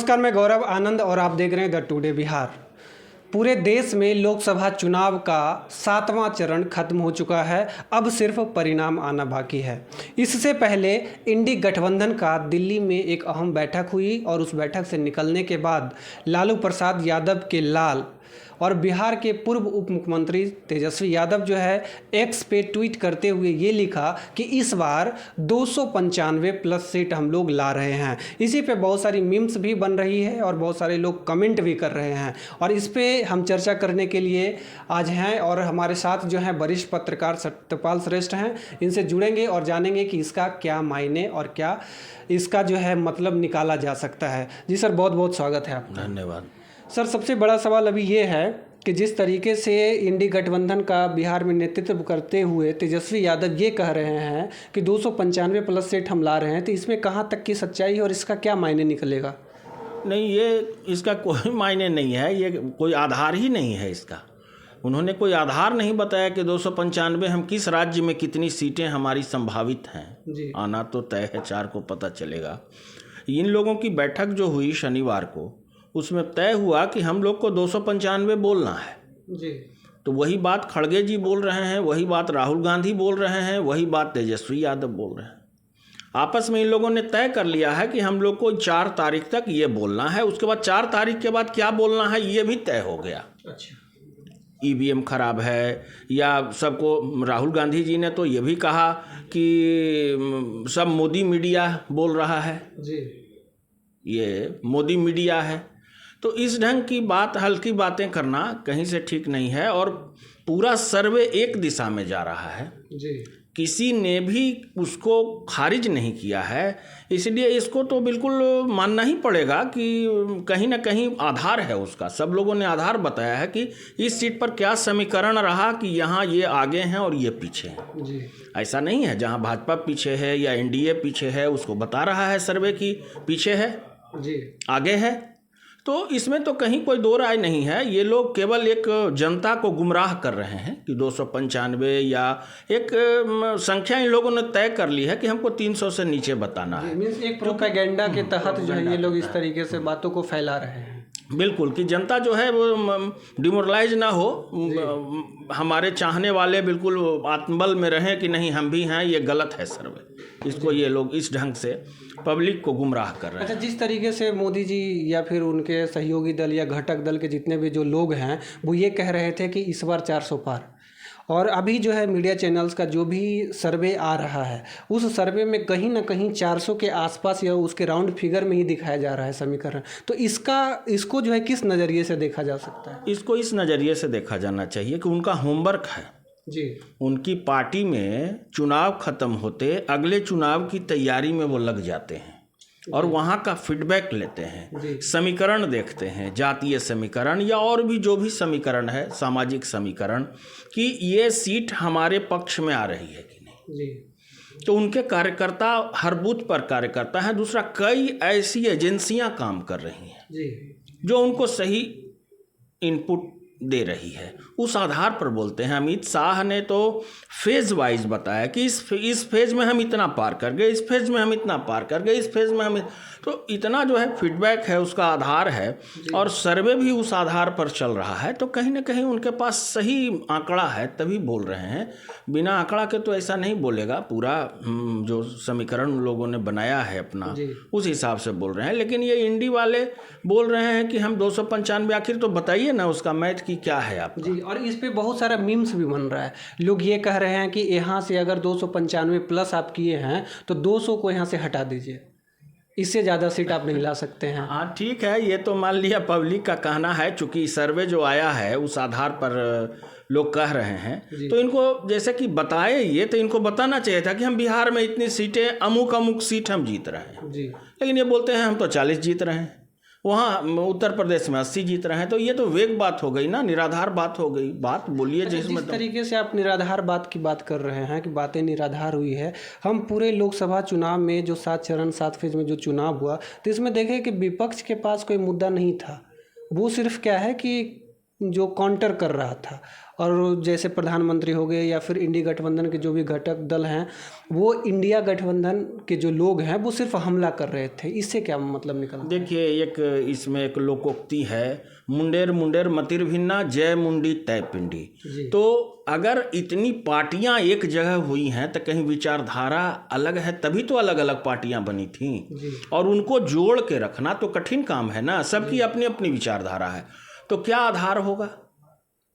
नमस्कार, मैं गौरव आनंद और आप देख रहे हैं द टुडे बिहार। पूरे देश में लोकसभा चुनाव का 7वां चरण खत्म हो चुका है। अब सिर्फ परिणाम आना बाकी है। इससे पहले इंडी गठबंधन का दिल्ली में एक अहम बैठक हुई और उस बैठक से निकलने के बाद लालू प्रसाद यादव के लाल और बिहार के पूर्व उप मुख्यमंत्री तेजस्वी यादव जो है एक्स पे ट्वीट करते हुए ये लिखा कि इस बार 295 प्लस सीट हम लोग ला रहे हैं। इसी पे बहुत सारी मीम्स भी बन रही है और बहुत सारे लोग कमेंट भी कर रहे हैं और इस पे हम चर्चा करने के लिए आज हैं और हमारे साथ जो हैं वरिष्ठ पत्रकार सत्यपाल श्रेष्ठ हैं। इनसे जुड़ेंगे और जानेंगे कि इसका क्या मायने और क्या इसका जो है मतलब निकाला जा सकता है। जी सर, बहुत बहुत स्वागत है आपका। धन्यवाद सर, सबसे बड़ा सवाल अभी ये है कि जिस तरीके से इंडी गठबंधन का बिहार में नेतृत्व करते हुए तेजस्वी यादव ये कह रहे हैं कि 295 प्लस सीट हम ला रहे हैं, तो इसमें कहाँ तक की सच्चाई है और इसका क्या मायने निकलेगा? नहीं, ये इसका कोई मायने नहीं है, ये कोई आधार ही नहीं है इसका। उन्होंने कोई आधार नहीं बताया कि 295 हम किस राज्य में कितनी सीटें हमारी संभावित हैं। आना तो तय है, 4 को पता चलेगा। इन लोगों की बैठक जो हुई शनिवार को, उसमें तय हुआ कि हम लोग को 295 बोलना है जी। तो वही बात खड़गे जी बोल रहे हैं, वही बात राहुल गांधी बोल रहे हैं, वही बात तेजस्वी यादव बोल रहे हैं। आपस में इन लोगों ने तय कर लिया है कि हम लोग को 4 तारीख तक ये बोलना है। उसके बाद 4 तारीख के बाद क्या बोलना है ये भी तय हो गया। अच्छा। ईवीएम खराब है या सबको, राहुल गांधी जी ने तो ये भी कहा कि सब मोदी मीडिया बोल रहा है जी, ये मोदी मीडिया है। तो इस ढंग की बात, हल्की बातें करना कहीं से ठीक नहीं है। और पूरा सर्वे एक दिशा में जा रहा है जी। किसी ने भी उसको खारिज नहीं किया है, इसलिए इसको तो बिल्कुल मानना ही पड़ेगा कि कहीं ना कहीं आधार है उसका। सब लोगों ने आधार बताया है कि इस सीट पर क्या समीकरण रहा कि यहाँ ये आगे हैं और ये पीछे हैं। जी। ऐसा नहीं है जहाँ भाजपा पीछे है या एनडीए पीछे है उसको बता रहा है सर्वे की पीछे है जी, आगे है। तो इसमें तो कहीं कोई दो राय नहीं है। ये लोग केवल एक जनता को गुमराह कर रहे हैं कि 295 या एक संख्या इन लोगों ने तय कर ली है कि हमको 300 से नीचे बताना है। एक प्रोपेगेंडा के तहत जो है ये लोग इस तरीके से बातों को फैला रहे हैं। बिल्कुल, कि जनता जो है वो डिमोरलाइज ना हो, हमारे चाहने वाले बिल्कुल आत्मबल में रहें कि नहीं हम भी हैं, ये गलत है सर्वे। इसको ये लोग इस ढंग से पब्लिक को गुमराह कर रहे हैं। अच्छा, जिस तरीके से मोदी जी या फिर उनके सहयोगी दल या घटक दल के जितने भी जो लोग हैं वो ये कह रहे थे कि इस बार 400 पार, और अभी जो है मीडिया चैनल्स का जो भी सर्वे आ रहा है उस सर्वे में कहीं ना कहीं 400 के आसपास या उसके राउंड फिगर में ही दिखाया जा रहा है समीकरण। तो इसको जो है किस नज़रिए से देखा जा सकता है? इसको इस नज़रिए से देखा जाना चाहिए कि उनका होमवर्क है जी। उनकी पार्टी में चुनाव खत्म होते अगले चुनाव की तैयारी में वो लग जाते हैं और वहाँ का फीडबैक लेते हैं, समीकरण देखते हैं, जातीय समीकरण या और भी जो भी समीकरण है, सामाजिक समीकरण, कि ये सीट हमारे पक्ष में आ रही है कि नहीं। जी। तो उनके कार्यकर्ता हर बूथ पर कार्यकर्ता हैं। दूसरा, कई ऐसी एजेंसियां काम कर रही हैं जी, जो उनको सही इनपुट दे रही है, उस आधार पर बोलते हैं। अमित शाह ने तो फेज वाइज बताया कि इस फेज में हम इतना पार कर गए, इस फेज में हम इतना पार कर गए, इस फेज में हम तो इतना जो है फीडबैक है, उसका आधार है और सर्वे भी उस आधार पर चल रहा है। तो कहीं ना कहीं उनके पास सही आंकड़ा है तभी बोल रहे हैं। बिना आंकड़ा के तो ऐसा नहीं बोलेगा। पूरा जो समीकरण उन लोगों ने बनाया है अपना, उस हिसाब से बोल रहे हैं। लेकिन ये इंडी वाले बोल रहे हैं कि हम 295, आखिर तो बताइए ना उसका मैथ की क्या है आप जी। और इस पे बहुत सारा मीम्स भी बन रहा है। लोग ये कह रहे हैं कि यहाँ से अगर 295 प्लस आप किए हैं तो 200 को यहाँ से हटा दीजिए, इससे ज़्यादा सीट आप नहीं ला सकते हैं। हाँ ठीक है, ये तो मान लिया पब्लिक का कहना है। चूँकि सर्वे जो आया है उस आधार पर लोग कह रहे हैं, तो इनको जैसे कि बताए, ये तो इनको बताना चाहिए था कि हम बिहार में इतनी सीटें, अमुक अमुक सीट हम जीत रहे हैं जी। लेकिन ये बोलते हैं हम तो 40 जीत रहे हैं, वहाँ उत्तर प्रदेश में 80 जीत रहे हैं। तो ये तो वेग बात हो गई ना, निराधार बात हो गई। बात बोलिए जिसमें जिस तरीके से आप निराधार बात की बात कर रहे हैं कि बातें निराधार हुई है। हम पूरे लोकसभा चुनाव में जो 7 चरण 7 फेज में जो चुनाव हुआ, तो इसमें देखें कि विपक्ष के पास कोई मुद्दा नहीं था। वो सिर्फ क्या है कि जो काउंटर कर रहा था और जैसे प्रधानमंत्री हो गए या फिर इंडिया गठबंधन के जो भी घटक दल हैं, वो इंडिया गठबंधन के जो लोग हैं वो सिर्फ हमला कर रहे थे। इससे क्या मतलब निकला? देखिए, एक इसमें एक लोकोक्ति है, मुंडेर मुंडेर मतिर भिन्ना, जय मुंडी तय पिंडी। तो अगर इतनी पार्टियां एक जगह हुई हैं तो कहीं विचारधारा अलग है, तभी तो अलग अलग पार्टियां बनी थीं, और उनको जोड़ के रखना तो कठिन काम है ना। सबकी अपनी अपनी विचारधारा है, तो क्या आधार होगा,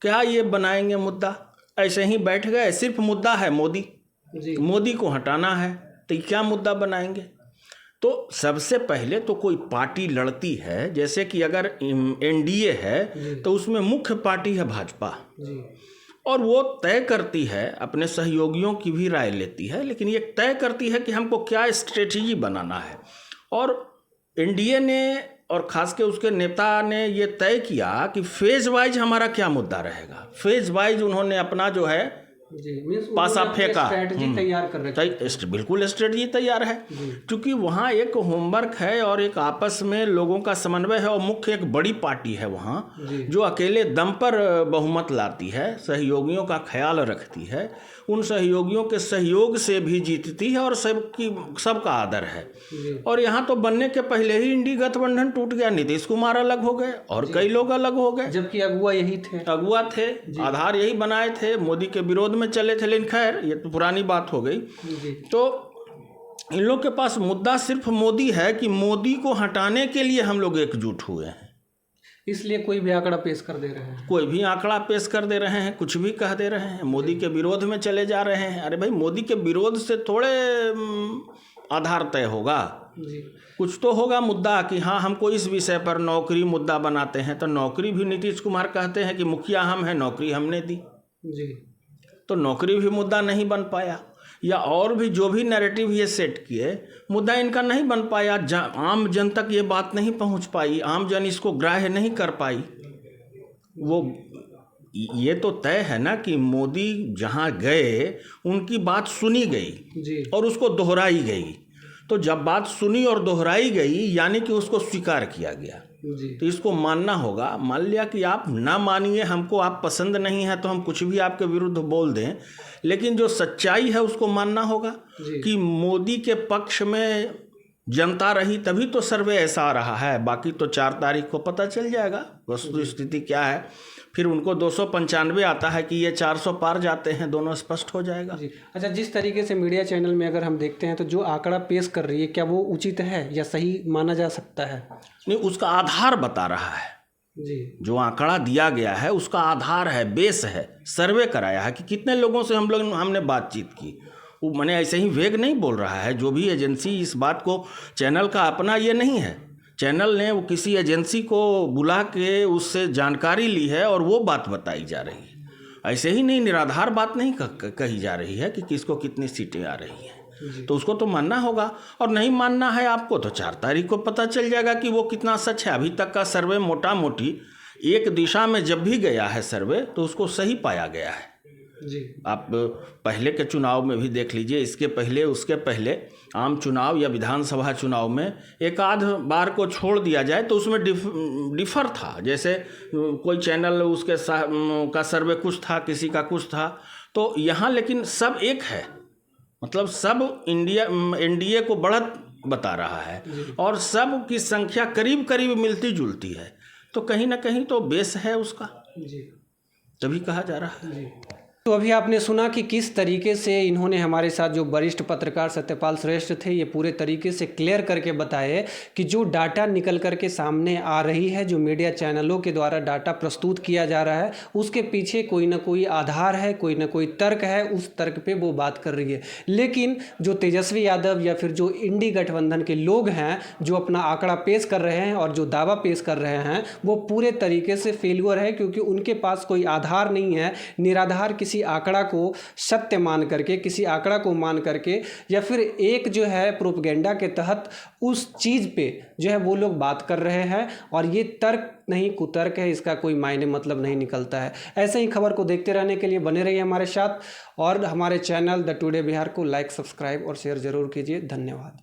क्या ये बनाएंगे मुद्दा? ऐसे ही बैठ गए, सिर्फ मुद्दा है मोदी को हटाना है, तो क्या मुद्दा बनाएंगे? तो सबसे पहले तो कोई पार्टी लड़ती है, जैसे कि अगर एनडीए है तो उसमें मुख्य पार्टी है भाजपा, और वो तय करती है, अपने सहयोगियों की भी राय लेती है, लेकिन ये तय करती है कि हमको क्या स्ट्रेटजी बनाना है। और एनडीए ने और खास के उसके नेता ने ये तय किया कि फेज वाइज हमारा क्या मुद्दा रहेगा। फेज वाइज उन्होंने अपना जो है पासा फेंका, स्ट्रेटजी तैयार कर रहे, बिल्कुल स्ट्रेटजी तैयार है, क्योंकि वहाँ एक होमवर्क है और एक आपस में लोगों का समन्वय है, और मुख्य एक बड़ी पार्टी है वहाँ जो अकेले दम पर बहुमत लाती है, सहयोगियों का ख्याल रखती है, उन सहयोगियों के सहयोग से भी जीतती है और सबका आदर है। और यहाँ तो बनने के पहले ही इंडी गठबंधन टूट गया, नीतीश कुमार अलग हो गए और कई लोग अलग हो गए, जबकि अगुआ थे, आधार यही बनाए थे, मोदी के विरोध में चले थे, लेकिन खैर ये तो पुरानी बात हो गई। तो इन लोग के पास मुद्दा सिर्फ मोदी है कि मोदी को हटाने के लिए हम लोग एकजुट हुए हैं, इसलिए कोई भी आंकड़ा पेश कर दे रहे हैं, कुछ भी कह दे रहे हैं, मोदी के विरोध में चले जा रहे हैं। अरे भाई, मोदी के विरोध से थोड़े आधार तय होगा, कुछ तो होगा मुद्दा कि हाँ हमको इस विषय पर नौकरी मुद्दा बनाते हैं, तो नौकरी भी नीतीश कुमार कहते हैं कि मुखिया हम हैं, नौकरी हमने दी, तो नौकरी भी मुद्दा नहीं बन पाया। या और भी जो भी नैरेटिव ये सेट किए, मुद्दा इनका नहीं बन पाया, आम जन तक ये बात नहीं पहुंच पाई, आम जन इसको ग्राह्य नहीं कर पाई। वो ये तो तय है ना कि मोदी जहां गए उनकी बात सुनी गई और उसको दोहराई गई। तो जब बात सुनी और दोहराई गई यानी कि उसको स्वीकार किया गया, तो इसको मानना होगा। मान लिया कि आप ना मानिए, हमको आप पसंद नहीं है तो हम कुछ भी आपके विरुद्ध बोल दें, लेकिन जो सच्चाई है उसको मानना होगा कि मोदी के पक्ष में जनता रही, तभी तो सर्वे ऐसा आ रहा है। बाकी तो 4 तारीख को पता चल जाएगा वस्तु स्थिति क्या है। फिर उनको 295 आता है कि ये 400 पार जाते हैं, दोनों स्पष्ट हो जाएगा। अच्छा, जिस तरीके से मीडिया चैनल में अगर हम देखते हैं तो जो आंकड़ा पेश कर रही है, क्या वो उचित है या सही माना जा सकता है? नहीं, उसका आधार बता रहा है जो आंकड़ा दिया गया है, उसका आधार है, बेस है, सर्वे कराया है कि कितने लोगों से हमने बातचीत की। वो मैंने ऐसे ही वेग नहीं बोल रहा है। जो भी एजेंसी इस बात को, चैनल का अपना ये नहीं है, चैनल ने वो किसी एजेंसी को बुला के उससे जानकारी ली है और वो बात बताई जा रही है। ऐसे ही नहीं, निराधार बात नहीं कही जा रही है कि किसको कितनी सीटें आ रही हैं। तो उसको तो मानना होगा, और नहीं मानना है आपको तो 4 तारीख को पता चल जाएगा कि वो कितना सच है। अभी तक का सर्वे मोटा मोटी एक दिशा में जब भी गया है सर्वे, तो उसको सही पाया गया है। आप पहले के चुनाव में भी देख लीजिए, इसके पहले उसके पहले आम चुनाव या विधानसभा चुनाव में एक आध बार को छोड़ दिया जाए तो उसमें डिफर था। जैसे कोई चैनल उसके का सर्वे कुछ था, किसी का कुछ था। तो यहाँ लेकिन सब एक है, मतलब सब एनडीए को बढ़त बता रहा है और सब की संख्या करीब करीब मिलती जुलती है। तो कहीं ना कहीं तो बेस है उसका, तभी कहा जा रहा है। तो अभी आपने सुना कि किस तरीके से इन्होंने हमारे साथ जो वरिष्ठ पत्रकार सत्यपाल श्रेष्ठ थे, ये पूरे तरीके से क्लियर करके बताए कि जो डाटा निकल करके सामने आ रही है, जो मीडिया चैनलों के द्वारा डाटा प्रस्तुत किया जा रहा है, उसके पीछे कोई ना कोई आधार है, कोई ना कोई तर्क है, उस तर्क पे वो बात कर रही है। लेकिन जो तेजस्वी यादव या फिर जो इंडी गठबंधन के लोग हैं, जो अपना आंकड़ा पेश कर रहे हैं और जो दावा पेश कर रहे हैं, वो पूरे तरीके से फेल्यूर है, क्योंकि उनके पास कोई आधार नहीं है। निराधार किसी आंकड़ा को सत्य मान करके, किसी आंकड़ा को मान करके, या फिर एक जो है प्रोपेगेंडा के तहत उस चीज़ पे जो है वो लोग बात कर रहे हैं, और ये तर्क नहीं कुतर्क है, इसका कोई मायने मतलब नहीं निकलता है। ऐसे ही खबर को देखते रहने के लिए बने रहिए हमारे साथ, और हमारे चैनल द टुडे बिहार को लाइक, सब्सक्राइब और शेयर जरूर कीजिए। धन्यवाद।